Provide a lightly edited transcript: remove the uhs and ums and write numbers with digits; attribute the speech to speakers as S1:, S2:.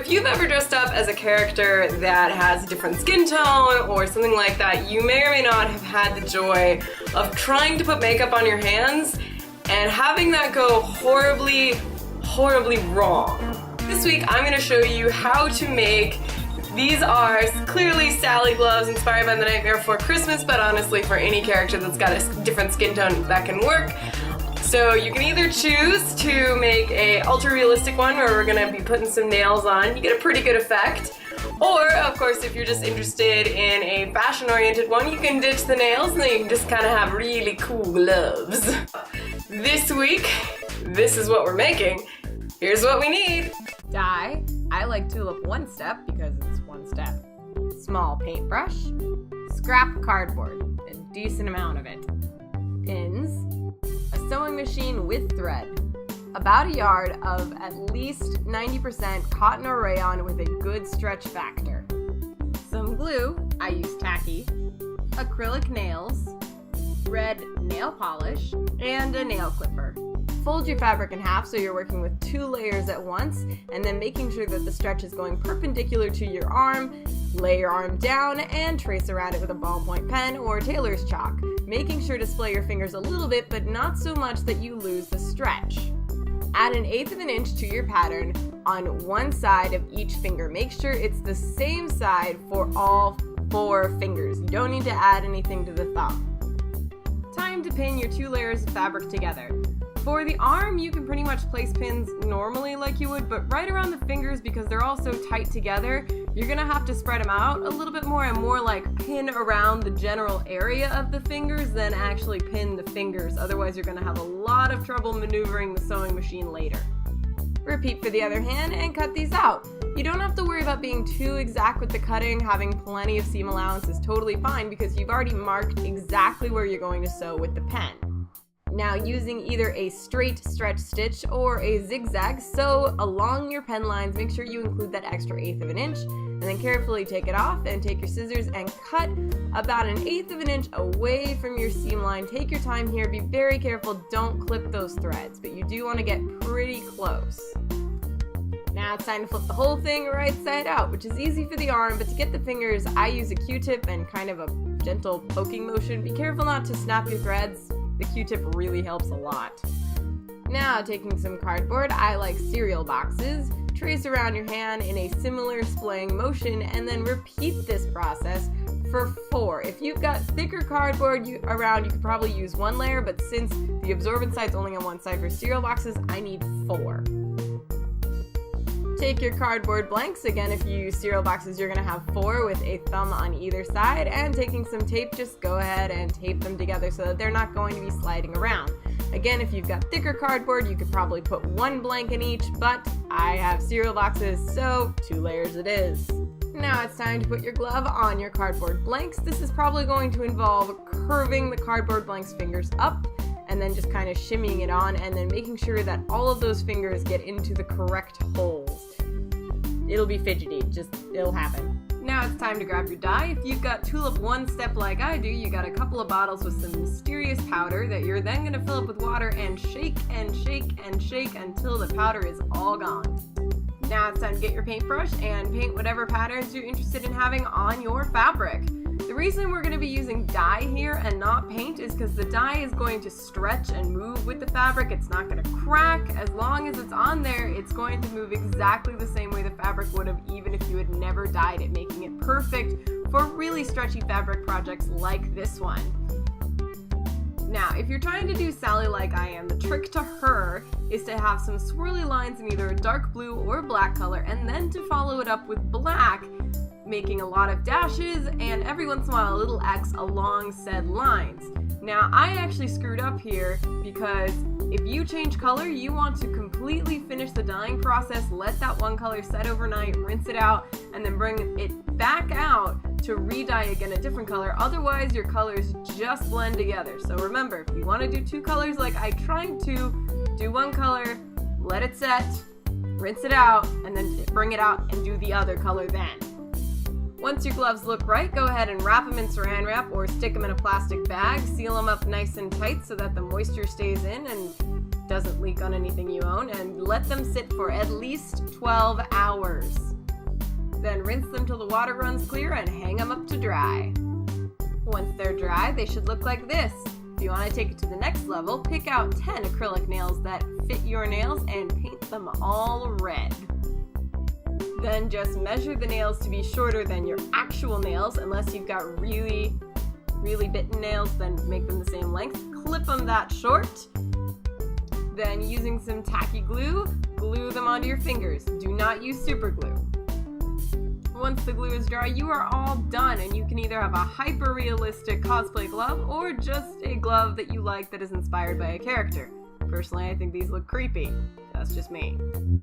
S1: if you've ever dressed up as a character that has a different skin tone or something like that, you may or may not have had the joy of trying to put makeup on your hands and having that go horribly, horribly wrong. This week I'm going to show you how to make, these are clearly Sally gloves inspired by The Nightmare Before Christmas, but honestly for any character that's got a different skin tone that can work. So you can either choose to make a ultra realistic one where we're going to be putting some nails on, you get a pretty good effect. Or, of course, if you're just interested in a fashion-oriented one, you can ditch the nails and then you can just kind of have really cool gloves. This week, this is what we're making. Here's what we need.
S2: Dye. I like Tulip One Step because it's one step. Small paintbrush. Scrap cardboard, a decent amount of it. Pins. A sewing machine with thread. About a yard of at least 90% cotton or rayon with a good stretch factor. Some glue, I use tacky. Acrylic nails. Red nail polish. And a nail clipper. Fold your fabric in half so you're working with 2 layers at once, and then making sure that the stretch is going perpendicular to your arm. Lay your arm down and trace around it with a ballpoint pen or tailor's chalk, making sure to splay your fingers a little bit but not so much that you lose the stretch. Add 1/8 of an inch to your pattern on one side of each finger. Make sure it's the same side for all 4 fingers. You don't need to add anything to the thumb. Time to pin your 2 layers of fabric together. For the arm, you can pretty much place pins normally like you would, but right around the fingers, because they're all so tight together, you're gonna have to spread them out a little bit more and more like pin around the general area of the fingers than actually pin the fingers. Otherwise, you're gonna have a lot of trouble maneuvering the sewing machine later. Repeat for the other hand and cut these out. You don't have to worry about being too exact with the cutting. Having plenty of seam allowance is totally fine because you've already marked exactly where you're going to sew with the pen. Now, using either a straight stretch stitch or a zigzag, sew along your pen lines. Make sure you include that extra 1/8 of an inch, and then carefully take it off and take your scissors and cut about 1/8 of an inch away from your seam line. Take your time here, be very careful, don't clip those threads, but you do want to get pretty close. Now it's time to flip the whole thing right side out, which is easy for the arm, but to get the fingers, I use a Q-tip and kind of a gentle poking motion. Be careful not to snap your threads. The Q-tip really helps a lot. Now, taking some cardboard, I like cereal boxes. Trace around your hand in a similar splaying motion and then repeat this process for 4. If you've got thicker cardboard around, you could probably use 1 layer, but since the absorbent side's only on one side for cereal boxes, I need 4. Take your cardboard blanks. Again, if you use cereal boxes, you're going to have 4 with a thumb on either side. And taking some tape, just go ahead and tape them together so that they're not going to be sliding around. Again, if you've got thicker cardboard, you could probably put 1 blank in each, but I have cereal boxes, so 2 layers it is. Now it's time to put your glove on your cardboard blanks. This is probably going to involve curving the cardboard blanks fingers up and then just kind of shimmying it on and then making sure that all of those fingers get into the correct holes. It'll be fidgety, it'll happen. Now it's time to grab your dye. If you've got Tulip One Step like I do, you got a couple of bottles with some mysterious powder that you're then going to fill up with water and shake and shake and shake until the powder is all gone. Now it's time to get your paintbrush and paint whatever patterns you're interested in having on your fabric. The reason we're going to be using dye here and not paint is because the dye is going to stretch and move with the fabric. It's not going to crack. As long as it's on there, it's going to move exactly the same way the fabric would have even if you had never dyed it, making it perfect for really stretchy fabric projects like this one. Now, if you're trying to do Sally like I am, the trick to her is to have some swirly lines in either a dark blue or black color and then to follow it up with black, making a lot of dashes and every once in a while a little X along said lines. Now, I actually screwed up here because if you change color, you want to completely finish the dyeing process, let that one color set overnight, rinse it out, and then bring it back out to re-dye again a different color. Otherwise, your colors just blend together. So remember, if you want to do 2 colors like I tried to, do 1 color, let it set, rinse it out, and then bring it out and do the other color then. Once your gloves look right, go ahead and wrap them in saran wrap or stick them in a plastic bag. Seal them up nice and tight so that the moisture stays in and doesn't leak on anything you own, and let them sit for at least 12 hours. Then rinse them till the water runs clear and hang them up to dry. Once they're dry, they should look like this. If you want to take it to the next level, pick out 10 acrylic nails that fit your nails and paint them all red. Then just measure the nails to be shorter than your actual nails, unless you've got really bitten nails, then make them the same length. Clip them that short. Then using some tacky glue, glue them onto your fingers. Do not use super glue. Once the glue is dry, you are all done, and you can either have a hyper-realistic cosplay glove or just a glove that you like that is inspired by a character. Personally, I think these look creepy. That's just me.